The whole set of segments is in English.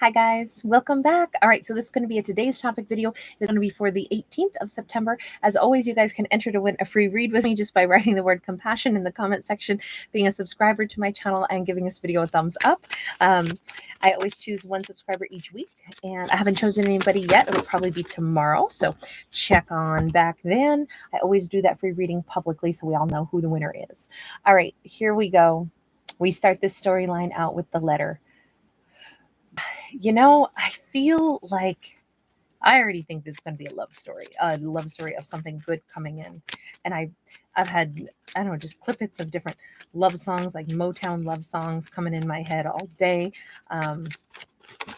Hi guys, welcome back. All right, so this is going to be a today's topic video. It's going to be for the 18th of September. As always, you guys can enter to win a free read with me just by writing the word compassion in the comment section, being a subscriber to my channel, and giving this video a thumbs up. I always choose one subscriber each week, and I haven't chosen anybody yet. It'll probably be tomorrow, so check on back then. I always do that free reading publicly so we all know who the winner is. All right, here we go. We start this storyline out with the letter. You know, I feel like I already think this is going to be a love story of something good coming in. And I've had, I don't know, just clippets of different love songs, like Motown love songs coming in my head all day.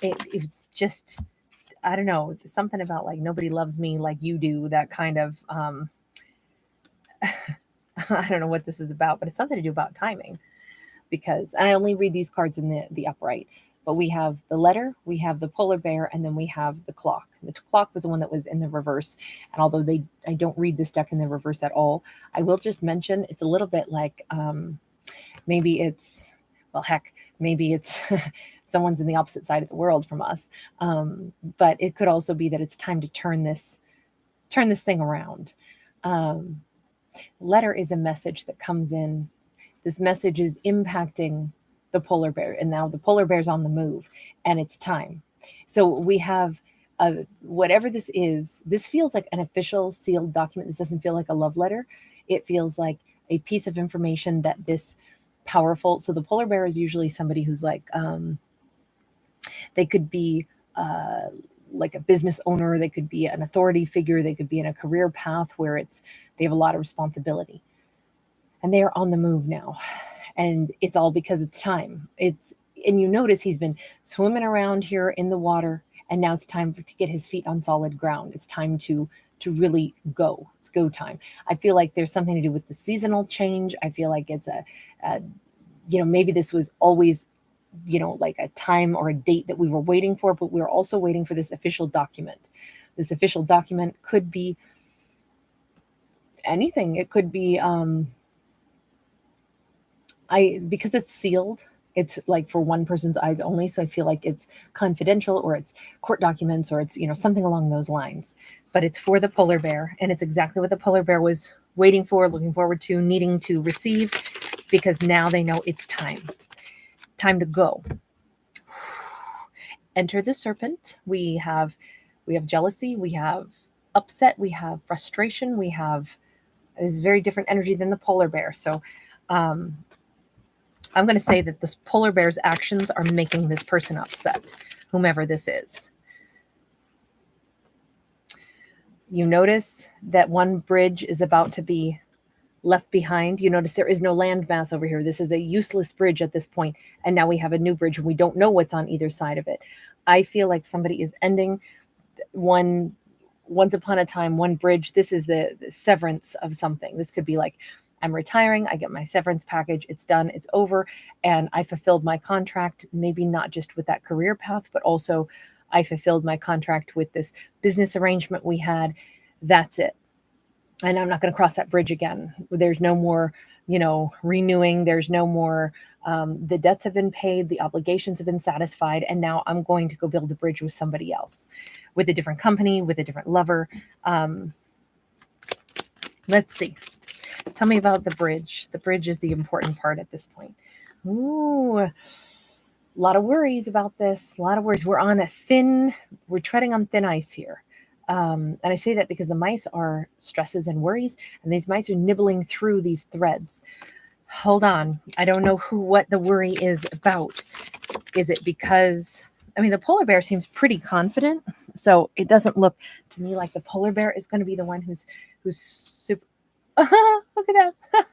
It's just, I don't know, something about like nobody loves me like you do, that kind of, I don't know what this is about, but it's something to do about timing. Because, and I only read these cards in the upright. But we have the letter, we have the polar bear, and then we have the clock. The clock was the one that was in the reverse. And although I don't read this deck in the reverse at all, I will just mention it's a little bit like maybe it's, well, heck, maybe it's someone's in the opposite side of the world from us. But it could also be that it's time to turn this thing around. Letter is a message that comes in. This message is impacting the polar bear, and now the polar bear's on the move, and it's time. So we have whatever this is. This feels like an official sealed document. This doesn't feel like a love letter. It feels like a piece of information that this powerful. So the polar bear is usually somebody who's like, they could be like a business owner. They could be an authority figure. They could be in a career path where they have a lot of responsibility, and they are on the move now. And it's all because it's time. And you notice he's been swimming around here in the water, and now it's time to get his feet on solid ground. It's time to really go. It's go time. I feel like there's something to do with the seasonal change. I feel like it's maybe this was always, like a time or a date that we were waiting for, but we were also waiting for this official document. This official document could be anything. It could be, because it's sealed, it's like for one person's eyes only. So I feel like it's confidential, or it's court documents, or it's, something along those lines. But it's for the polar bear, and it's exactly what the polar bear was waiting for, looking forward to, needing to receive, because now they know it's time to go. Enter the serpent. We have jealousy, we have upset, we have frustration, we have this very different energy than the polar bear. So I'm going to say that this polar bear's actions are making this person upset, whomever this is. You notice that one bridge is about to be left behind. You notice there is no landmass over here. This is a useless bridge at this point, and now we have a new bridge, and we don't know what's on either side of it. I feel like somebody is ending once upon a time, one bridge. This is the severance of something. This could be like, I'm retiring, I get my severance package, it's done, it's over, and I fulfilled my contract, maybe not just with that career path, but also I fulfilled my contract with this business arrangement we had. That's it. And I'm not going to cross that bridge again. There's no more, renewing. There's no more, the debts have been paid, the obligations have been satisfied, and now I'm going to go build a bridge with somebody else, with a different company, with a different lover. Let's see. Tell me about the bridge. The bridge is the important part at this point. Ooh, a lot of worries about this. A lot of worries. We're treading on thin ice here. And I say that because the mice are stresses and worries, and these mice are nibbling through these threads. Hold on. I don't know what the worry is about. Is it because, the polar bear seems pretty confident, so it doesn't look to me like the polar bear is going to be the one who's super. Look at that.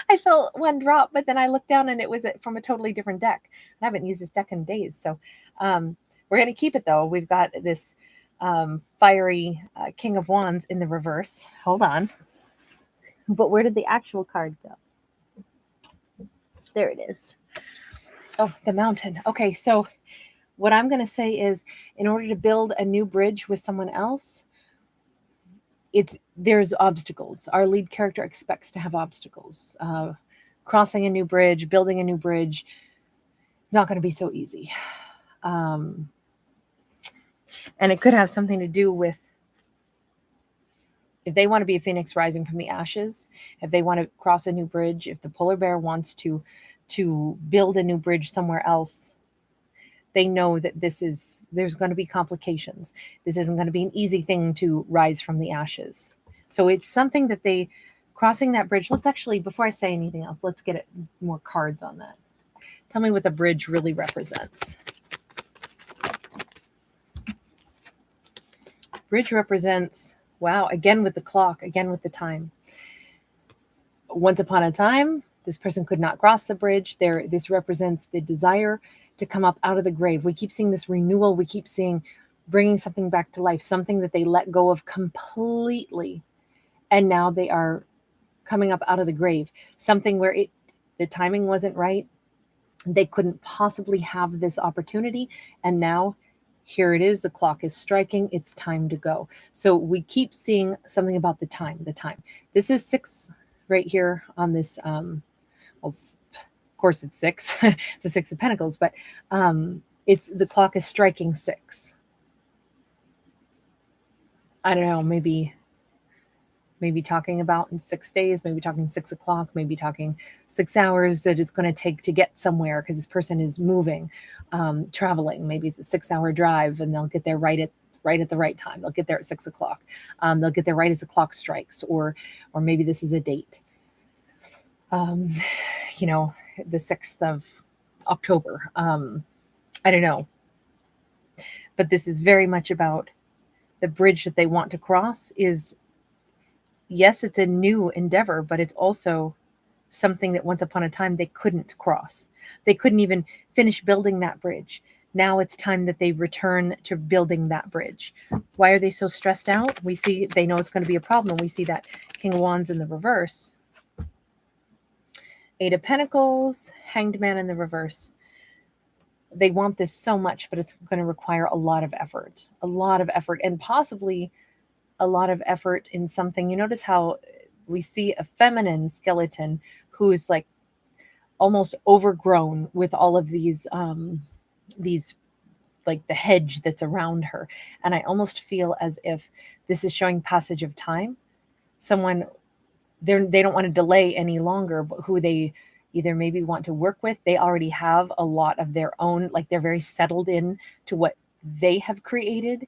I felt one drop, but then I looked down and it was from a totally different deck. I haven't used this deck in days. So we're going to keep it though. We've got this fiery King of Wands in the reverse. Hold on. But where did the actual card go? There it is. Oh, the mountain. Okay, so what I'm going to say is, in order to build a new bridge with someone else, there's obstacles. Our lead character expects to have obstacles. Crossing a new bridge, building a new bridge, it's not going to be so easy. And it could have something to do with, if they want to be a phoenix rising from the ashes, if they want to cross a new bridge, if the polar bear wants to build a new bridge somewhere else, they know that there's going to be complications. This isn't going to be an easy thing to rise from the ashes. So it's something that they, crossing that bridge. Let's actually, before I say anything else, let's get more cards on that. Tell me what the bridge really represents. Bridge represents, wow, again with the clock, again with the time. Once upon a time, this person could not cross the bridge. This represents the desire to come up out of the grave. We keep seeing this renewal. We keep seeing bringing something back to life, something that they let go of completely. And now they are coming up out of the grave, something where the timing wasn't right. They couldn't possibly have this opportunity. And now here it is. The clock is striking. It's time to go. So we keep seeing something about the time. This is 6 right here on this. Well, of course it's 6. It's the 6 of Pentacles, but it's the clock is striking 6. I don't know, maybe talking about in 6 days, maybe talking 6 o'clock, maybe talking 6 hours that it's going to take to get somewhere because this person is moving, traveling. Maybe it's a 6-hour drive and they'll get there right at the right time. They'll get there at 6 o'clock. They'll get there right as the clock strikes, or maybe this is a date. The 6th of October. I don't know. But this is very much about the bridge that they want to cross is, yes, it's a new endeavor, but it's also something that once upon a time they couldn't cross. They couldn't even finish building that bridge. Now it's time that they return to building that bridge. Why are they so stressed out? We see they know it's going to be a problem. We see that King of Wands in the reverse. 8 of Pentacles, Hanged Man in the reverse. They want this so much, but it's going to require a lot of effort, and possibly a lot of effort in something. You notice how we see a feminine skeleton who is like almost overgrown with all of these like the hedge that's around her. And I almost feel as if this is showing passage of time. Someone, they don't want to delay any longer, but who they either maybe want to work with, they already have a lot of their own, like they're very settled in to what they have created.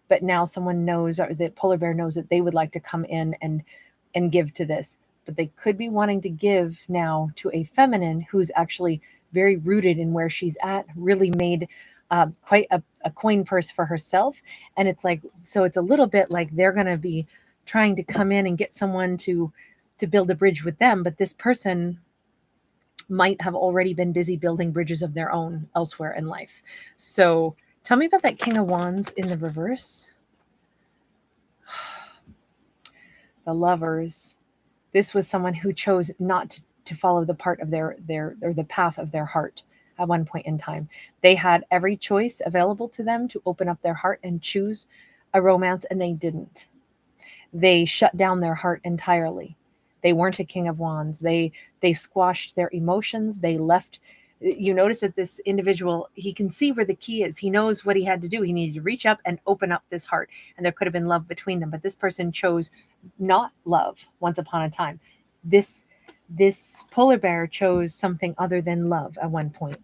But now someone knows, or the polar bear knows, that they would like to come in and give to this. But they could be wanting to give now to a feminine who's actually very rooted in where she's at, really made quite a coin purse for herself. And it's like, so it's a little bit like they're going to be trying to come in and get someone to build a bridge with them. But this person might have already been busy building bridges of their own elsewhere in life. So tell me about that King of Wands in the reverse. The Lovers. This was someone who chose not to follow the part of their or the path of their heart at one point in time. They had every choice available to them to open up their heart and choose a romance, and they didn't. They shut down their heart entirely. They weren't a King of Wands. They squashed their emotions. They left. You notice that this individual, he can see where the key is. He knows what he had to do. He needed to reach up and open up this heart, and there could have been love between them. But this person chose not love once upon a time. This polar bear chose something other than love at one point.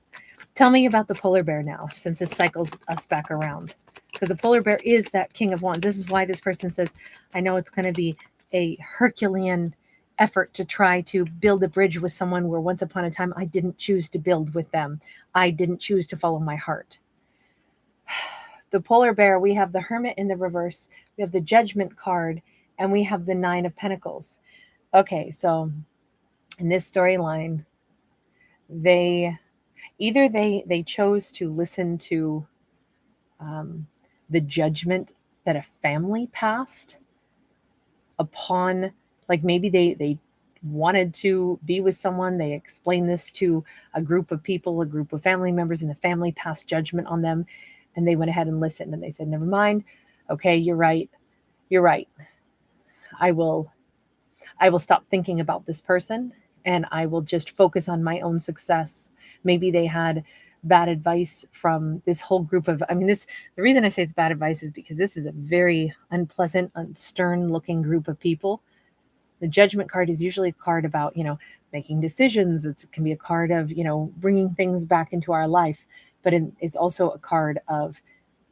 Tell me about the polar bear now, since this cycles us back around. Because the polar bear is that King of Wands. This is why this person says, I know it's going to be a Herculean effort to try to build a bridge with someone where once upon a time I didn't choose to build with them. I didn't choose to follow my heart. The polar bear, we have the Hermit in the reverse, we have the Judgment card, and we have the 9 of Pentacles. Okay, so in this storyline, they chose to listen to the judgment that a family passed upon, like maybe they wanted to be with someone. They explained this to a group of people, a group of family members, and the family passed judgment on them. And they went ahead and listened, and they said, never mind. Okay, you're right. I will stop thinking about this person, and I will just focus on my own success. Maybe they had bad advice from this whole group of, the reason I say it's bad advice is because this is a very unpleasant, stern looking group of people. The Judgment card is usually a card about, making decisions. It can be a card of, bringing things back into our life, but it's also a card of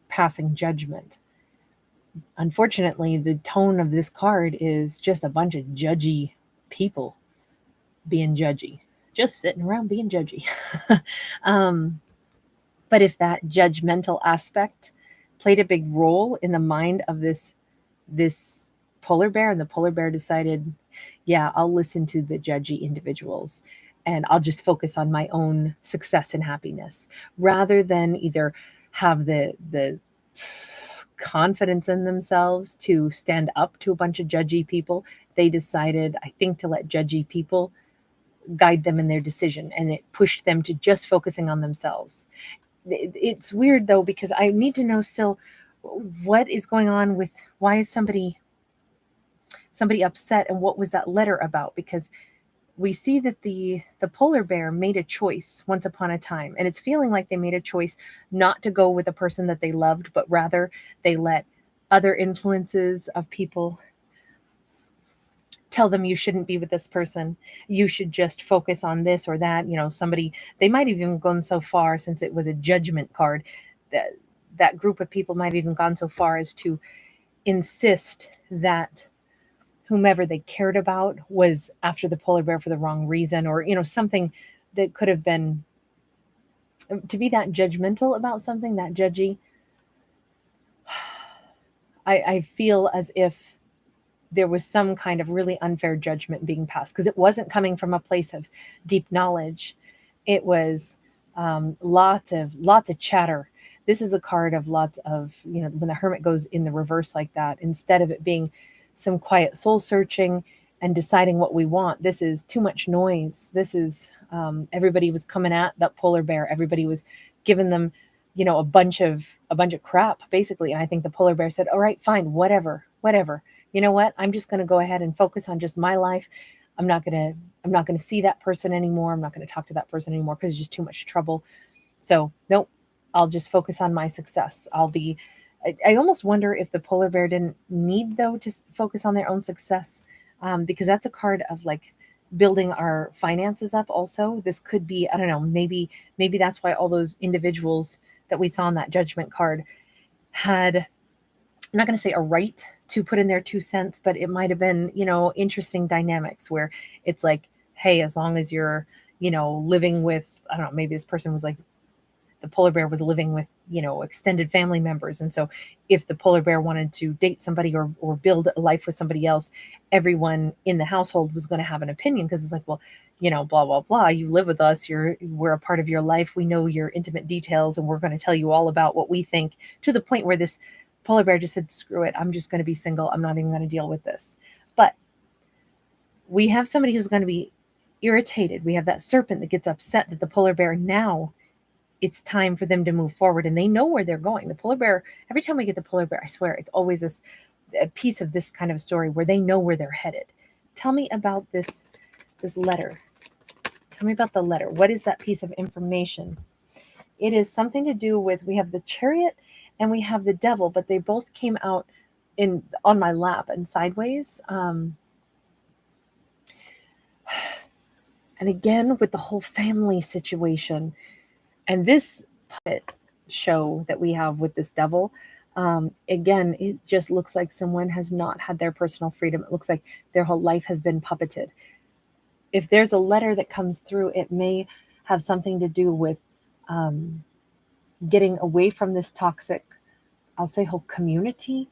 passing judgment. Unfortunately, the tone of this card is just a bunch of judgy people being judgy, just sitting around being judgy. But if that judgmental aspect played a big role in the mind of this polar bear, and the polar bear decided, yeah, I'll listen to the judgy individuals and I'll just focus on my own success and happiness, rather than either have the confidence in themselves to stand up to a bunch of judgy people. They decided, I think, to let judgy people guide them in their decision, and it pushed them to just focusing on themselves. It's weird though, because I need to know still what is going on with, why is somebody upset, and what was that letter about? Because we see that the polar bear made a choice once upon a time, and it's feeling like they made a choice not to go with a person that they loved, but rather they let other influences of people tell them, you shouldn't be with this person, you should just focus on this or that. Somebody, they might have even gone so far, since it was a judgment card, that group of people might have even gone so far as to insist that whomever they cared about was after the polar bear for the wrong reason, or something that could have been, to be that judgmental about something, that judgy. I feel as if there was some kind of really unfair judgment being passed, because it wasn't coming from a place of deep knowledge. It was lots of chatter. This is a card of lots of, when the Hermit goes in the reverse like that, instead of it being some quiet soul searching and deciding what we want, this is too much noise. This is everybody was coming at that polar bear. Everybody was giving them, a bunch of crap, basically. And I think the polar bear said, all right, fine, whatever. You know what? I'm just going to go ahead and focus on just my life. I'm not going to see that person anymore. I'm not going to talk to that person anymore, because it's just too much trouble. So nope, I'll just focus on my success. I almost wonder if the polar bear didn't need, though, to focus on their own success, because that's a card of like building our finances up. Also, this could be, I don't know, maybe that's why all those individuals that we saw in that judgment card had, I'm not going to say a right to put in their 2 cents, but it might have been, interesting dynamics where it's like, hey, as long as you're, living with, I don't know, maybe this person was like, the polar bear was living with, extended family members. And so if the polar bear wanted to date somebody or build a life with somebody else, everyone in the household was going to have an opinion, because it's like, well, blah, blah, blah. You live with us. We're a part of your life. We know your intimate details, and we're going to tell you all about what we think, to the point where this polar bear just said, screw it. I'm just going to be single. I'm not even going to deal with this. But we have somebody who's going to be irritated. We have that serpent that gets upset that the polar bear, now it's time for them to move forward, and they know where they're going. The polar bear, every time we get the polar bear, I swear it's always a piece of this kind of story where they know where they're headed. Tell me about this letter. Tell me about the letter. What is that piece of information? It is something to do with, we have the Chariot and we have the Devil, but they both came out on my lap and sideways. And again, with the whole family situation, and this puppet show that we have with this Devil, again, it just looks like someone has not had their personal freedom. It looks like their whole life has been puppeted. If there's a letter that comes through, it may have something to do with getting away from this toxic, I'll say, whole community,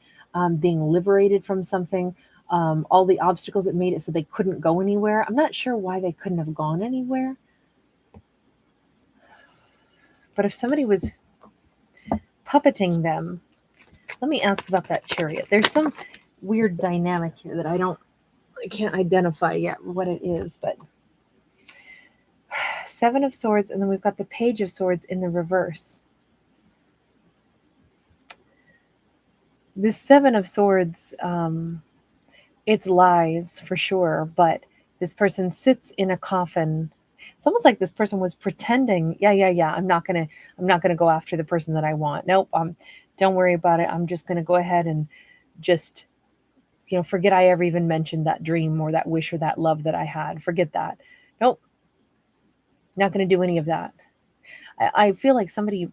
being liberated from something, all the obstacles that made it so they couldn't go anywhere. I'm not sure why they couldn't have gone anywhere. But if somebody was puppeting them, let me ask about that Chariot. There's some weird dynamic here that I can't identify yet what it is, but Seven of Swords, and then we've got the Page of Swords in the reverse. This Seven of Swords, it's lies for sure, but this person sits in a coffin It's almost like this person was pretending, yeah, I'm not gonna go after the person that I want. Nope, don't worry about it. I'm just gonna go ahead and just, forget I ever even mentioned that dream or that wish or that love that I had. Forget that. Nope, not gonna do any of that. I feel like somebody,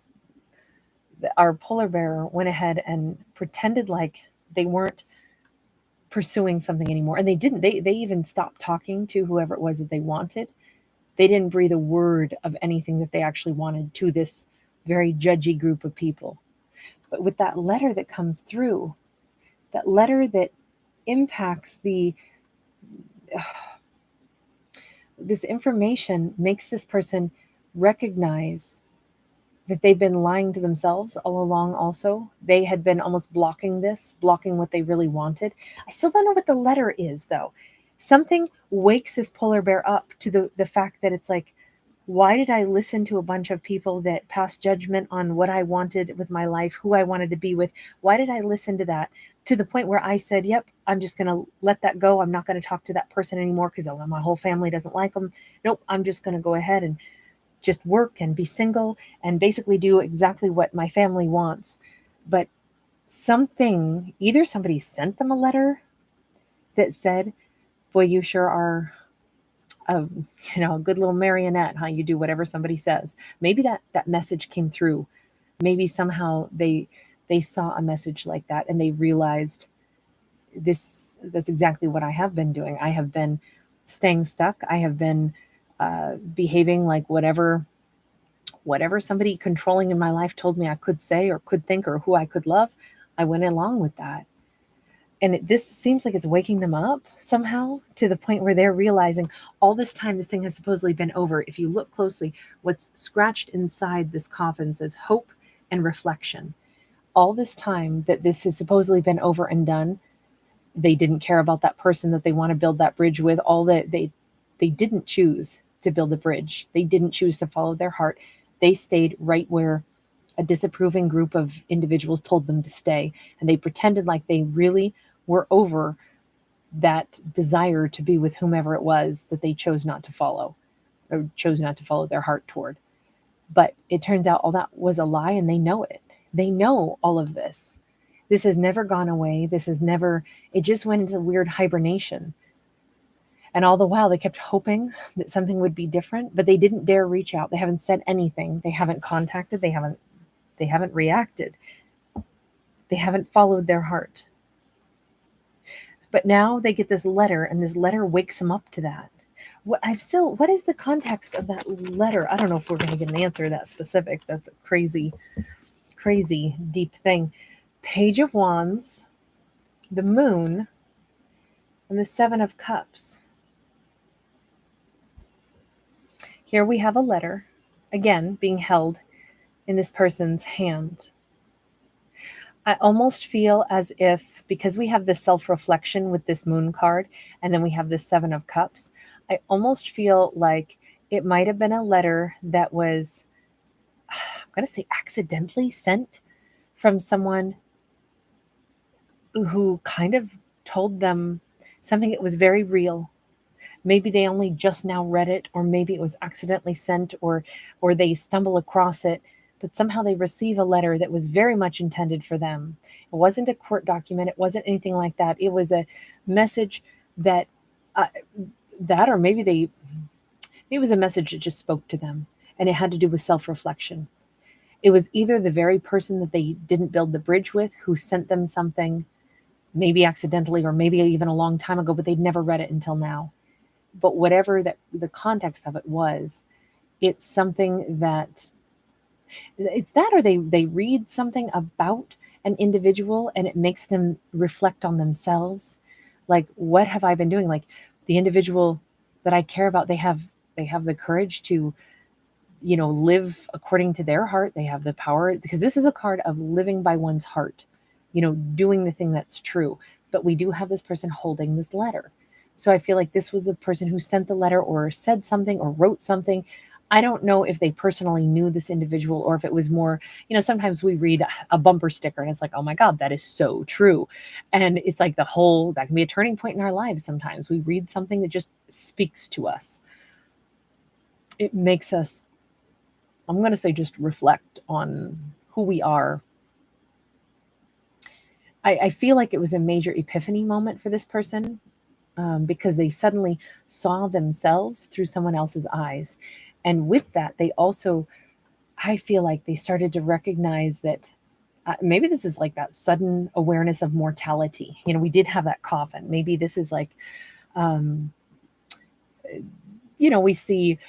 our polar bear, went ahead and pretended like they weren't pursuing something anymore, and they didn't. They even stopped talking to whoever it was that they wanted. They didn't breathe a word of anything that they actually wanted to this very judgy group of people. But with that letter that comes through, that letter that impacts this information makes this person recognize that they've been lying to themselves all along also. They had been almost blocking what they really wanted. I still don't know what the letter is, though. Something wakes this polar bear up to the fact that it's like, why did I listen to a bunch of people that passed judgment on what I wanted with my life, who I wanted to be with? Why did I listen to that? To the point where I said, yep, I'm just going to let that go. I'm not going to talk to that person anymore because my whole family doesn't like them. Nope, I'm just going to go ahead and just work and be single and basically do exactly what my family wants. But either somebody sent them a letter that said, boy, you sure are a good little marionette, huh? You do whatever somebody says. Maybe that message came through. Maybe somehow they saw a message like that and they realized that's exactly what I have been doing. I have been staying stuck. I have been behaving like whatever somebody controlling in my life told me I could say or could think or who I could love. I went along with that. And this seems like it's waking them up somehow to the point where they're realizing all this time this thing has supposedly been over. If you look closely, what's scratched inside this coffin says hope and reflection. All this time that this has supposedly been over and done, they didn't care about that person that they want to build that bridge with. All that they didn't choose to build a bridge. They didn't choose to follow their heart. They stayed right where a disapproving group of individuals told them to stay. And they pretended like they really were over that desire to be with whomever it was that they chose not to follow or chose not to follow their heart toward. But it turns out all that was a lie, and they know it. They know all of this. This has never gone away. It just went into weird hibernation. And all the while, they kept hoping that something would be different, but they didn't dare reach out. They haven't said anything. They haven't contacted. They haven't reacted. They haven't followed their heart. But now they get this letter, and this letter wakes them up to that. What is the context of that letter? I don't know if we're going to get an answer that specific. That's a crazy, crazy deep thing. Page of Wands, the Moon, and the Seven of Cups. Here we have a letter, again, being held in this person's hand. I almost feel as if, because we have this self-reflection with this Moon card, and then we have this Seven of Cups, I almost feel like it might have been a letter that was, I'm going to say, accidentally sent from someone who kind of told them something that was very real. Maybe they only just now read it, or maybe it was accidentally sent, or they stumble across it, but somehow they receive a letter that was very much intended for them. It wasn't a court document. It wasn't anything like that. It was a message or maybe it was a message that just spoke to them, and it had to do with self-reflection. It was either the very person that they didn't build the bridge with who sent them something, maybe accidentally, or maybe even a long time ago, but they'd never read it until now. But whatever that the context of it was, it's something that it's that, or they read something about an individual and it makes them reflect on themselves. Like, what have I been doing? Like, the individual that I care about, they have the courage to, live according to their heart. They have the power, because this is a card of living by one's heart, doing the thing that's true. But we do have this person holding this letter. So I feel like this was the person who sent the letter or said something or wrote something. I don't know if they personally knew this individual, or if it was more, sometimes we read a bumper sticker and it's like, oh my God, that is so true. And it's like that can be a turning point in our lives. Sometimes we read something that just speaks to us. it makes us, I'm going to say, just reflect on who we are. I feel like it was a major epiphany moment for this person, because they suddenly saw themselves through someone else's eyes. And with that, they also, I feel like they started to recognize that maybe this is like that sudden awareness of mortality. You know, we did have that coffin. Maybe this is like, um, we see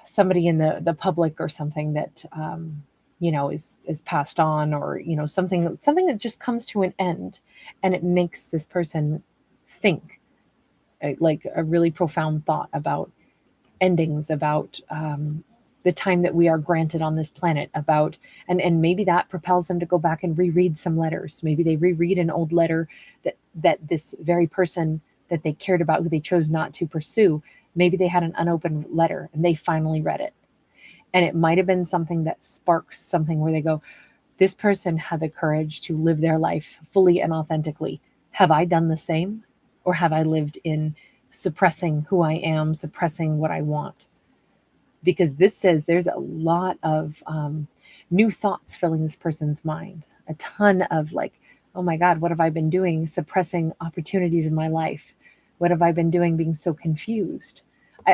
somebody in the public or something that, is passed on, or, something that just comes to an end, and it makes this person think, like a really profound thought about endings, about the time that we are granted on this planet, about, and maybe that propels them to go back and reread some letters. Maybe they reread an old letter that this very person that they cared about, who they chose not to pursue, maybe they had an unopened letter and they finally read it. And it might have been something that sparks something where they go, this person had the courage to live their life fully and authentically. Have I done the same? Or have I lived in suppressing who I am, suppressing what I want? Because this says there's a lot of new thoughts filling this person's mind. A ton of like, oh my God, what have I been doing? Suppressing opportunities in my life. What have I been doing being so confused?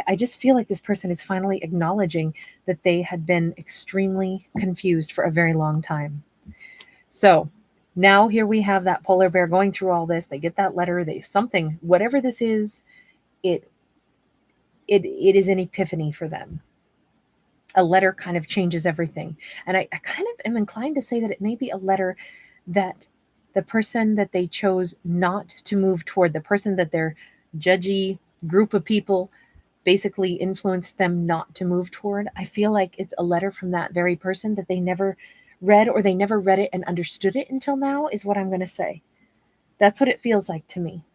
I just feel like this person is finally acknowledging that they had been extremely confused for a very long time. So now here we have that polar bear going through all this. They get that letter, something, whatever this is, it is an epiphany for them. A letter kind of changes everything. And I kind of am inclined to say that it may be a letter that the person that they chose not to move toward, the person that their judgy group of people basically influenced them not to move toward, I feel like it's a letter from that very person that they never read, or they never read it and understood it until now, is what I'm going to say. That's what it feels like to me.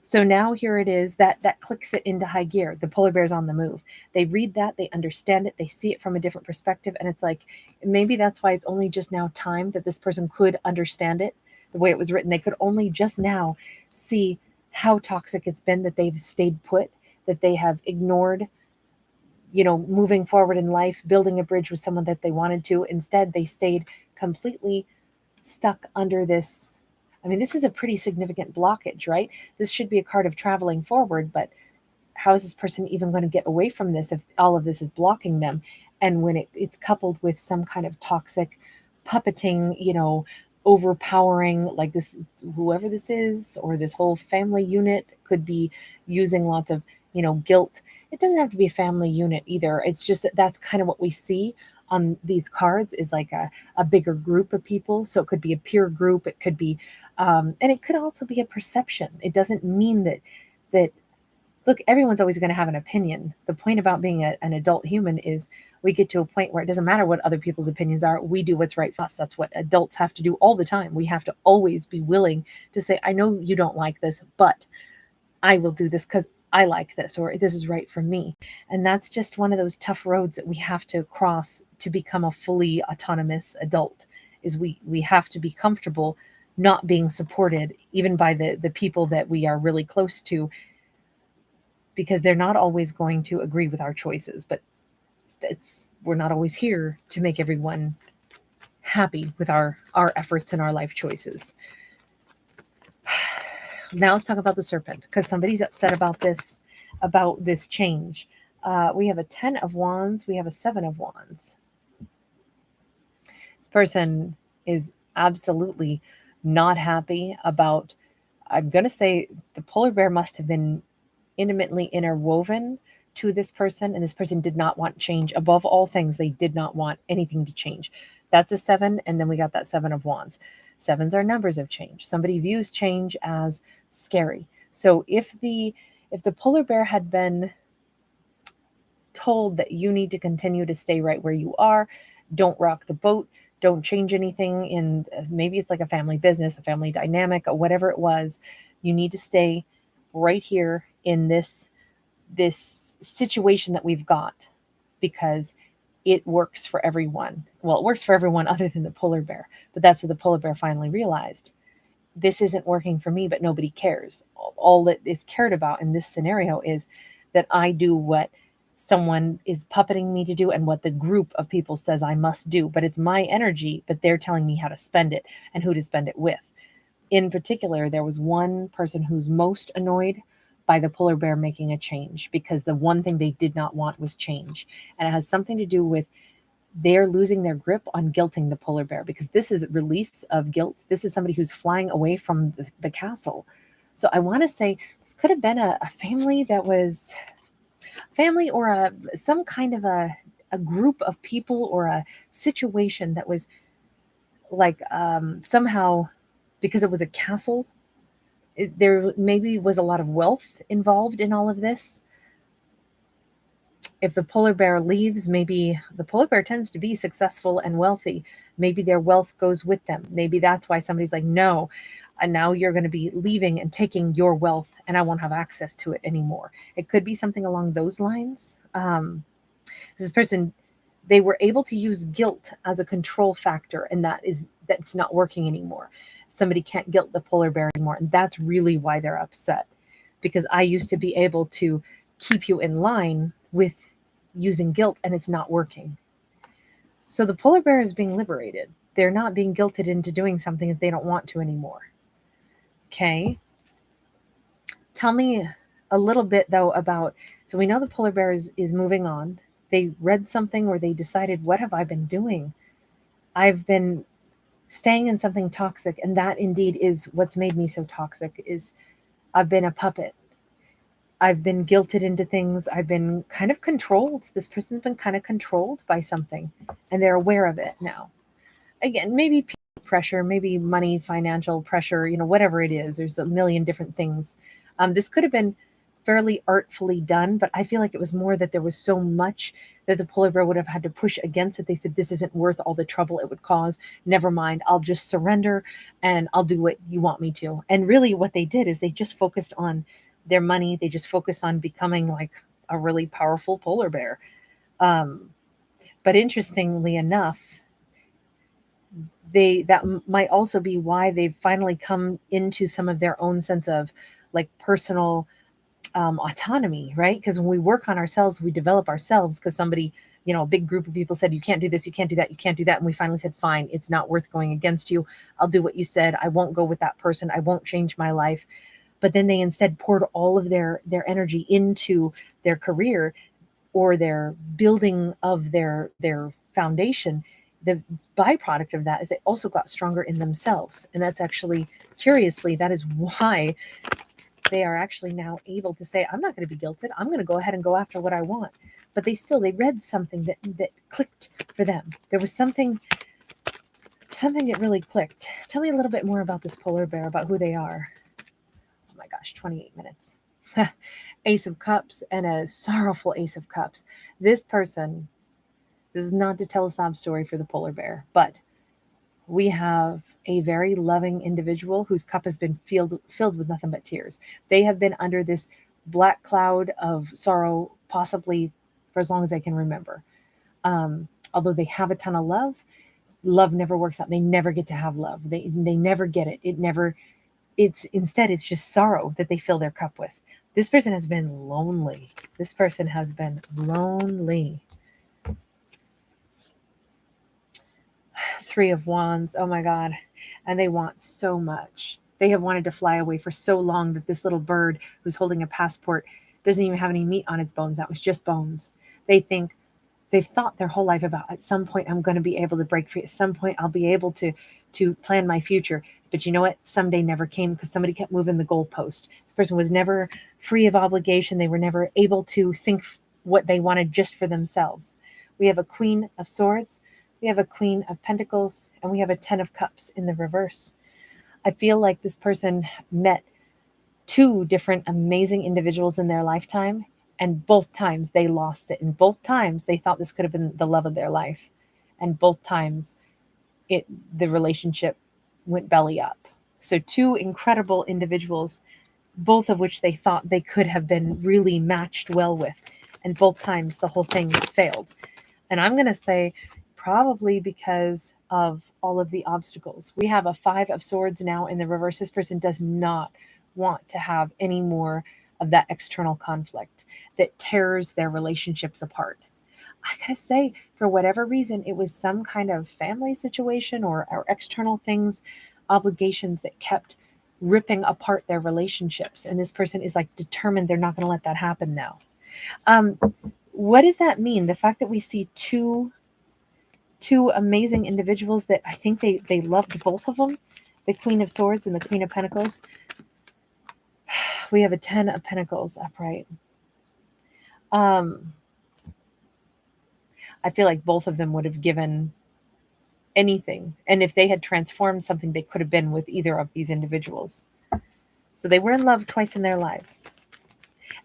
So now here it is that clicks it into high gear. The polar bear's on the move. They read that, they understand it, they see it from a different perspective, and it's like, maybe that's why it's only just now time that this person could understand it the way it was written. They could only just now see how toxic it's been, that they've stayed put, that they have ignored, moving forward in life, building a bridge with someone that they wanted to. Instead, they stayed completely stuck under this. I mean, this is a pretty significant blockage, right? This should be a card of traveling forward, but how is this person even going to get away from this if all of this is blocking them? And when it's coupled with some kind of toxic puppeting, overpowering, like this, whoever this is, or this whole family unit could be using lots of, guilt. It doesn't have to be a family unit either. It's just that's kind of what we see on these cards, is like a bigger group of people. So it could be a peer group. It could be, and it could also be a perception. It doesn't mean that look, everyone's always going to have an opinion. The point about being an adult human is we get to a point where it doesn't matter what other people's opinions are. We do what's right for us. That's what adults have to do all the time. We have to always be willing to say, I know you don't like this, but I will do this because I like this, or this is right for me. And that's just one of those tough roads that we have to cross to become a fully autonomous adult, is we have to be comfortable not being supported even by the people that we are really close to, because they're not always going to agree with our choices. But we're not always here to make everyone happy with our efforts and our life choices. Now let's talk about the serpent, because somebody's upset about this change. We have a 10 of Wands. We have a 7 of Wands. This person is absolutely not happy about, I'm going to say the polar bear must have been intimately interwoven to this person, and this person did not want change. Above all things, they did not want anything to change. That's a 7, and then we got that 7 of Wands. 7s are numbers of change. Somebody views change as scary. So if the polar bear had been told that you need to continue to stay right where you are, don't rock the boat, don't change anything in, maybe it's like a family business, a family dynamic, or whatever it was, you need to stay right here in this situation that we've got, because it works for everyone. Well, it works for everyone other than the polar bear, but that's what the polar bear finally realized. This isn't working for me, but nobody cares. All that is cared about in this scenario is that I do what someone is puppeting me to do and what the group of people says I must do, but it's my energy, but they're telling me how to spend it and who to spend it with. In particular, there was one person who's most annoyed by the polar bear making a change, because the one thing they did not want was change. And it has something to do with they're losing their grip on guilting the polar bear, because this is release of guilt. This is somebody who's flying away from the castle. So I want to say this could have been a family that was family, or some kind of a group of people, or a situation that was like somehow, because it was a castle, there maybe was a lot of wealth involved in all of this. If the polar bear leaves, maybe the polar bear tends to be successful and wealthy. Maybe their wealth goes with them. Maybe that's why somebody's like, no, and now you're going to be leaving and taking your wealth, and I won't have access to it anymore. It could be something along those lines. This person, they were able to use guilt as a control factor, and that's not working anymore. Somebody can't guilt the polar bear anymore, and that's really why they're upset. Because I used to be able to keep you in line with using guilt, and it's not working. So the polar bear is being liberated. They're not being guilted into doing something that they don't want to anymore. Okay. Tell me a little bit though about, so we know the polar bear is moving on. They read something, or they decided, what have I been doing? I've been staying in something toxic, and that indeed is what's made me so toxic. Is I've been a puppet. I've been guilted into things. I've been kind of controlled. This person's been kind of controlled by something, and they're aware of it now. Again, maybe peer pressure, maybe money, financial pressure, whatever it is. There's a million different things. This could have been fairly artfully done, but I feel like it was more that there was so much that the polar bear would have had to push against it. They said, this isn't worth all the trouble it would cause. Never mind. I'll just surrender, and I'll do what you want me to. And really what they did is they just focused on their money. They just focused on becoming like a really powerful polar bear. But interestingly enough, that might also be why they've finally come into some of their own sense of like personal autonomy, right? Because when we work on ourselves, we develop ourselves, because somebody, a big group of people said, you can't do this, you can't do that, you can't do that. And we finally said, fine, it's not worth going against you. I'll do what you said. I won't go with that person. I won't change my life. But then they instead poured all of their energy into their career, or their building of their foundation. The byproduct of that is they also got stronger in themselves. And that's actually, curiously, that is why they are actually now able to say, I'm not going to be guilted. I'm going to go ahead and go after what I want. But they read something that clicked for them. There was something that really clicked. Tell me a little bit more about this polar bear, about who they are. Oh my gosh, 28 minutes. Ace of Cups and a sorrowful Ace of Cups. This person, this is not to tell a sob story for the polar bear, but we have a very loving individual whose cup has been filled with nothing but tears. They have been under this black cloud of sorrow, possibly for as long as I can remember. Although they have a ton of love never works out. They never get to have love. They never get it. Instead, it's just sorrow that they fill their cup with. This person has been lonely. This person has been lonely. Three of Wands. Oh my God. And they want so much. They have wanted to fly away for so long that this little bird who's holding a passport doesn't even have any meat on its bones. That was just bones. They've thought their whole life about, at some point I'm going to be able to break free. At some point I'll be able to plan my future. But you know what? Someday never came, because somebody kept moving the goalpost. This person was never free of obligation. They were never able to think what they wanted just for themselves. We have a Queen of Swords. We have a Queen of Pentacles, and we have a 10 of Cups in the reverse. I feel like this person met two different amazing individuals in their lifetime, and both times they lost it. And both times they thought this could have been the love of their life. And both times the relationship went belly up. So two incredible individuals, both of which they thought they could have been really matched well with. And both times the whole thing failed. And I'm going to say probably because of all of the obstacles. We have a 5 of Swords now in the reverse. This person does not want to have any more of that external conflict that tears their relationships apart. I gotta say, for whatever reason, it was some kind of family situation or external things, obligations that kept ripping apart their relationships. And this person is like determined they're not going to let that happen now. Um, what does that mean? The fact that we see two amazing individuals that I think they loved both of them, the Queen of Swords and the Queen of Pentacles. We have a 10 of Pentacles upright. I feel like both of them would have given anything. And if they had transformed something, they could have been with either of these individuals. So they were in love twice in their lives.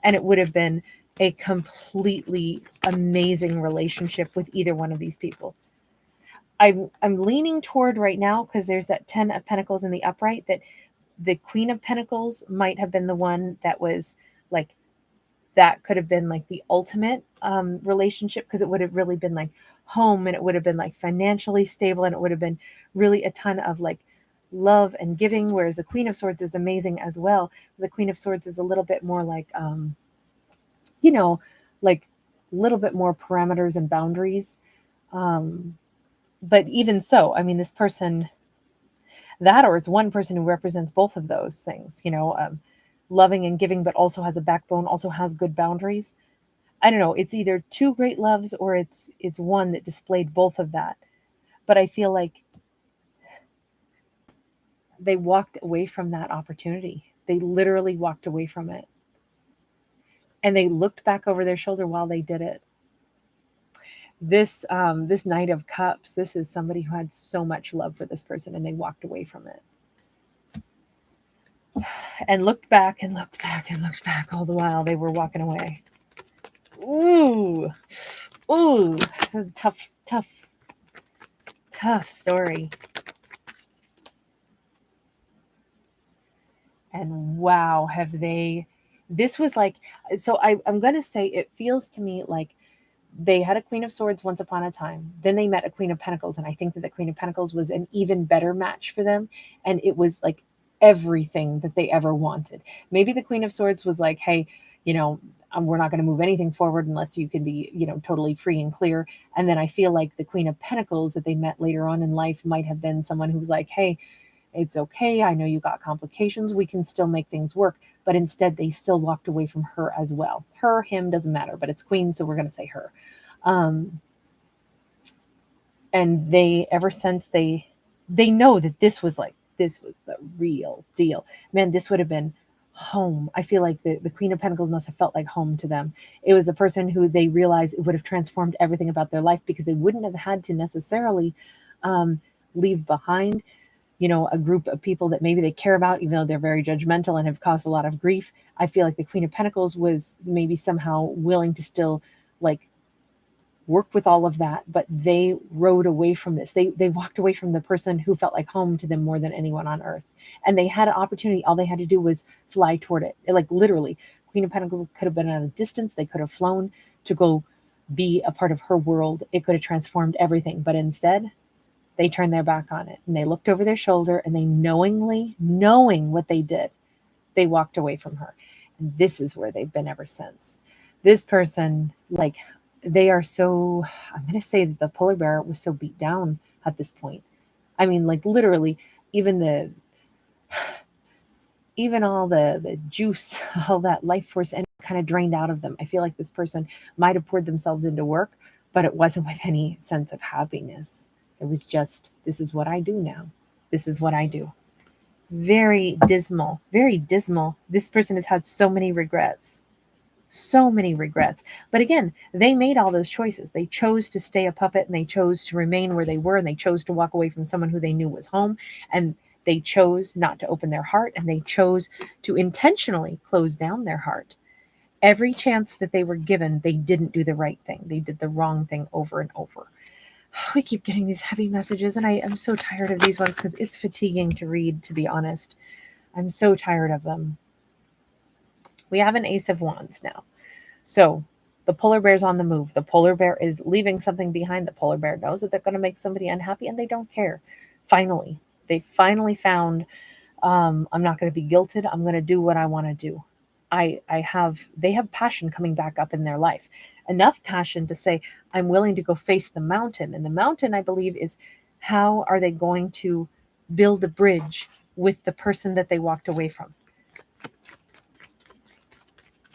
And it would have been a completely amazing relationship with either one of these people. I'm leaning toward right now, because there's that 10 of Pentacles in the upright, that the Queen of Pentacles might have been the one that was like, that could have been like the ultimate relationship, because it would have really been like home, and it would have been like financially stable, and it would have been really a ton of like love and giving, whereas the Queen of Swords is amazing as well. The Queen of Swords is a little bit more like like a little bit more parameters and boundaries, but even so, I mean, this person, that, or it's one person who represents both of those things, loving and giving, but also has a backbone, also has good boundaries. I don't know. It's either two great loves, or it's one that displayed both of that. But I feel like they walked away from that opportunity. They literally walked away from it. And they looked back over their shoulder while they did it. This Knight of Cups, this is somebody who had so much love for this person, and they walked away from it. And looked back and looked back and looked back all the while they were walking away. Ooh, tough story. And wow, this was like, so I'm going to say it feels to me like they had a Queen of Swords once upon a time. Then they met a Queen of Pentacles. And I think that the Queen of Pentacles was an even better match for them. And it was like everything that they ever wanted. Maybe the Queen of Swords was like, hey, we're not going to move anything forward unless you can be, totally free and clear. And then I feel like the Queen of Pentacles that they met later on in life might have been someone who was like, hey, it's okay. I know you got complications. We can still make things work. But instead, they still walked away from her as well. Her, him, doesn't matter, but it's Queen, so we're going to say her. And they, ever since they know that this was the real deal. Man, this would have been home. I feel like the Queen of Pentacles must have felt like home to them. It was a person who they realized it would have transformed everything about their life, because they wouldn't have had to necessarily leave behind a group of people that maybe they care about, even though they're very judgmental and have caused a lot of grief. I feel like the Queen of Pentacles was maybe somehow willing to still like work with all of that, but they rode away from this. They walked away from the person who felt like home to them more than anyone on earth. And they had an opportunity. All they had to do was fly toward it. Like literally, Queen of Pentacles could have been at a distance. They could have flown to go be a part of her world. It could have transformed everything. But instead, they turned their back on it, and they looked over their shoulder, and they knowing what they did, they walked away from her. And this is where they've been ever since. This person, like, they are so, I'm going to say that the polar bear was so beat down at this point. I mean, like literally, even all the juice, all that life force, and kind of drained out of them. I feel like this person might have poured themselves into work, but it wasn't with any sense of happiness. It was just, this is what I do now. This is what I do. Very dismal, very dismal. This person has had so many regrets. So many regrets. But again, they made all those choices. They chose to stay a puppet, and they chose to remain where they were, and they chose to walk away from someone who they knew was home, and they chose not to open their heart, and they chose to intentionally close down their heart. Every chance that they were given, they didn't do the right thing. They did the wrong thing over and over. We keep getting these heavy messages, and I'm so tired of these ones because it's fatiguing to read, to be honest. I'm so tired of them. We have an Ace of Wands now. So the polar bear's on the move. The polar bear is leaving something behind. The polar bear knows that they're going to make somebody unhappy, and they don't care. Finally, they finally found, I'm not going to be guilted. I'm going to do what I want to do. they have passion coming back up in their life. Enough passion to say, I'm willing to go face the mountain. And the mountain, I believe, is how are they going to build a bridge with the person that they walked away from?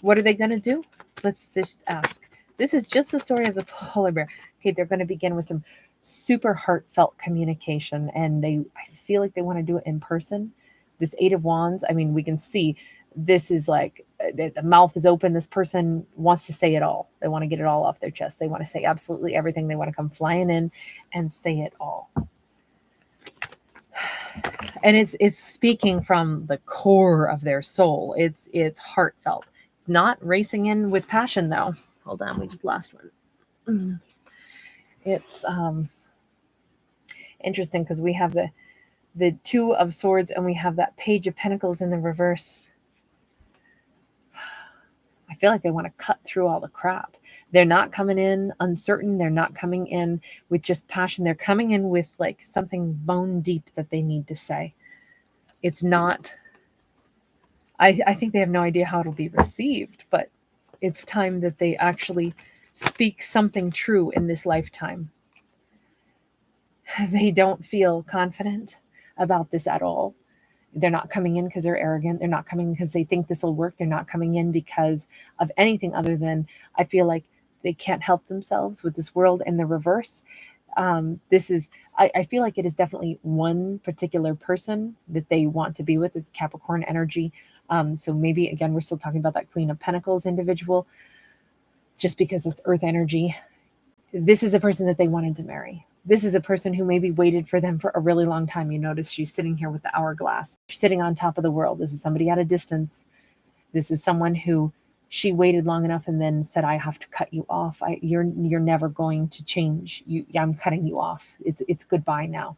What are they going to do? Let's just ask. This is just the story of the polar bear. Okay, they're going to begin with some super heartfelt communication, and I feel like they want to do it in person. This Eight of Wands, I mean, we can see this is like the mouth is open. This person wants to say it all. They want to get it all off their chest. They want to say absolutely everything. They want to come flying in and say it all. And it's speaking from the core of their soul. It's heartfelt. It's not racing in with passion, though. Hold on, we just lost one. It's interesting because we have the Two of Swords and we have that Page of Pentacles in the reverse. I feel like they want to cut through all the crap. They're not coming in uncertain. They're not coming in with just passion. They're coming in with like something bone deep that they need to say. It's not, I think they have no idea how it'll be received, but it's time that they actually speak something true in this lifetime. They don't feel confident about this at all. They're not coming in because they're arrogant. They're not coming because they think this will work. They're not coming in because of anything other than I feel like they can't help themselves with this world in the reverse. I feel like it is definitely one particular person that they want to be with, this Capricorn energy. So maybe, again, we're still talking about that Queen of Pentacles individual, just because it's earth energy. This is a person that they wanted to marry. This is a person who maybe waited for them for a really long time. You notice she's sitting here with the hourglass. She's sitting on top of the world. This is somebody at a distance. This is someone who she waited long enough and then said, I have to cut you off. You're never going to change. I'm cutting you off. It's goodbye now.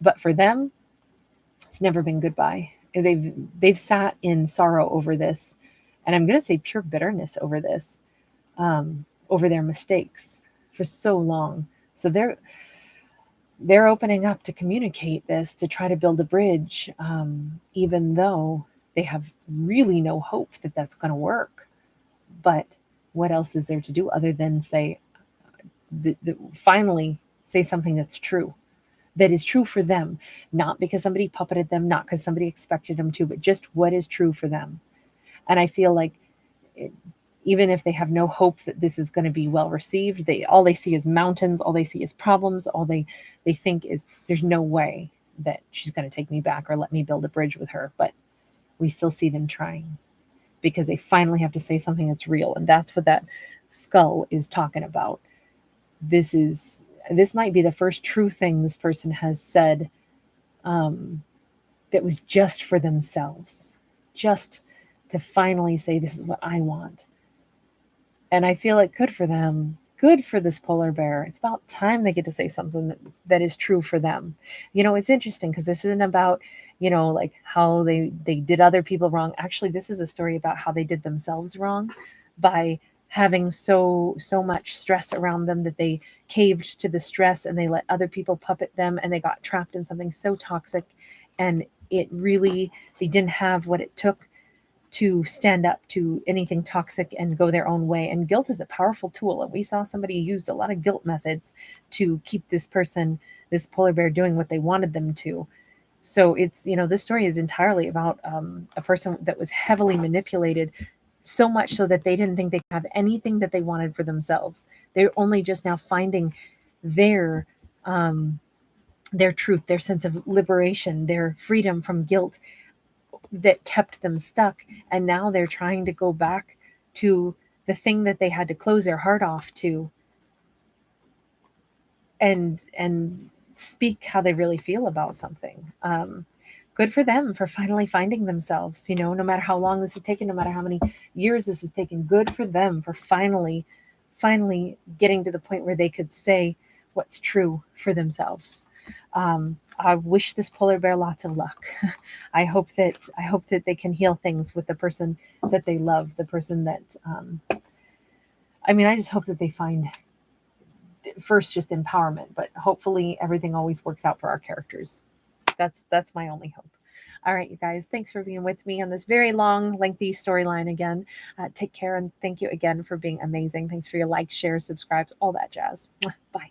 But for them, it's never been goodbye. They've sat in sorrow over this. And I'm going to say pure bitterness over this, over their mistakes for so long. So they're opening up to communicate this, to try to build a bridge, even though they have really no hope that that's going to work. But what else is there to do other than say, finally say something that's true, that is true for them, not because somebody puppeted them, not because somebody expected them to, but just what is true for them. And I feel like even if they have no hope that this is going to be well received, all they see is mountains, all they see is problems, all they think is there's no way that she's going to take me back or let me build a bridge with her. But we still see them trying because they finally have to say something that's real. And that's what that skull is talking about. This might be the first true thing this person has said that was just for themselves, just to finally say, this is what I want. And I feel like good for them, good for this polar bear. It's about time they get to say something that is true for them. It's interesting because this isn't about, like how they did other people wrong. Actually, this is a story about how they did themselves wrong by having so much stress around them that they caved to the stress and they let other people puppet them and they got trapped in something so toxic. And they didn't have what it took to stand up to anything toxic and go their own way. And guilt is a powerful tool. And we saw somebody used a lot of guilt methods to keep this polar bear, doing what they wanted them to. So it's, this story is entirely about a person that was heavily manipulated, so much so that they didn't think they could have anything that they wanted for themselves. They're only just now finding their truth, their sense of liberation, their freedom from guilt that kept them stuck. And now they're trying to go back to the thing that they had to close their heart off to and speak how they really feel about something. Good for them for finally finding themselves, no matter how long this has taken, no matter how many years this has taken. Good for them for finally getting to the point where they could say what's true for themselves. I wish this polar bear lots of luck. I hope that they can heal things with the person that they love, the person that, I just hope that they find first just empowerment, but hopefully everything always works out for our characters. That's my only hope. All right, you guys, thanks for being with me on this very long, lengthy storyline again. Take care, and thank you again for being amazing. Thanks for your likes, shares, subscribes, all that jazz. Bye.